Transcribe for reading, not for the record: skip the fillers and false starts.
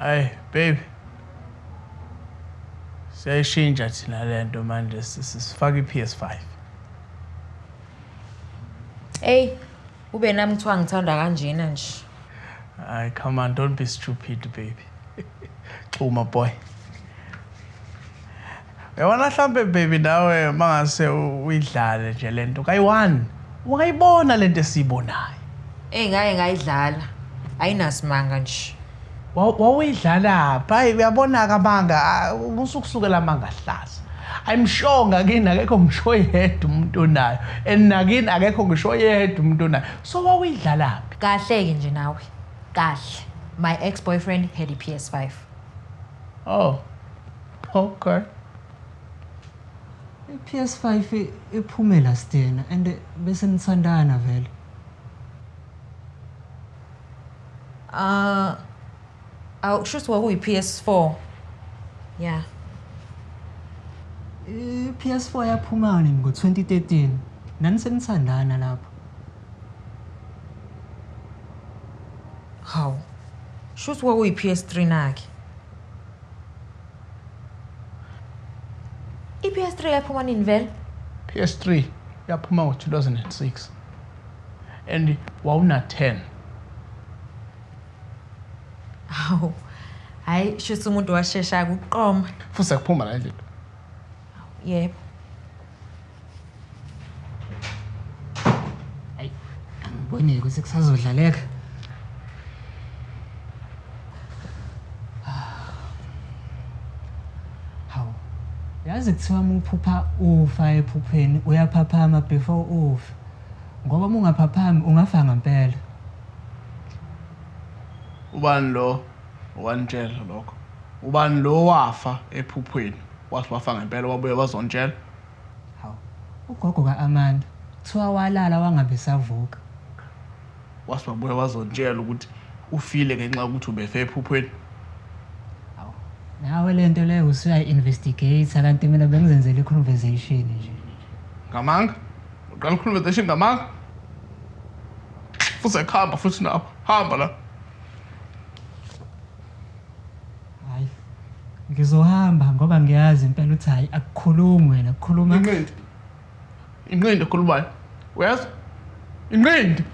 Hey, babe. Siyayishintsha thina lento manje sifaka iPS5. Hey, ube nami kuthiwa ngithanda kanjena nje. Ay, come on, don't be stupid, baby. Xuma boy. Yabona mhlambe baby nawe mangase uyidlale nje lento kayi1. Ungayibona lento esibonayo. Ngake ngayidlala. Ayinasimanga nje. Wawuyidlala pha uyabona kamanga usukusukela manga hlaza. I'm sure ngakini akekho ngisho yedwa umuntu onayo and nakini akekho ngisho yedwa umuntu onayo. So wawuyidlala phi? Kahleke nje nawe. Kahle. My ex-boyfriend had a PS5. Oh. Okay. PS5 iphume last year and bese nithandana vele. Shuthi kwakuyi PS4. Yeah. PS4 yaphuma nini ngo2013. Nani senithandana lapho? Hawu. Shuthi kwakuyi PS3 nake. iPS3 yaphuma nini vele? PS3 yaphuma ngo2006. And wawuna 10. Hawu. Hayi, shuthi umuntu washesha ukuqoma. Futhi kuphuma la ndlela. Yebo. Ay, angiboni ukuthi kusazodlaleka. Hawu. Yazi kuthiwa uphupha ufa ephupheni uyaphaphama before ufa. Ngoba ungaphaphami ungafa ngempela. Ubani lo? Wanitshela lokho. Ubani lo wafa ephuphweni? Wafa ngempela wabuye wazontshela. Hawu. Ugogo kaAmanda kuthiwa walala wangabe savuka. Wabuye wazontshela ukuthi ufile ngenxa ukuthi ubefe ephuphweni. Hawu. Nawe lento leyo usuya investigate kanti mina bengizenzela iconversation nje. Ngamanga? Uqala iconversation ngamanga? Futhi ekhamba futhi nawo. Hamba la. Ngizohamba ngoba ngiyazi impela uthi hayi akukhulumi wena kukhuluma Inqindi. Inqindi khulumayo. Uyazi? Inqindi.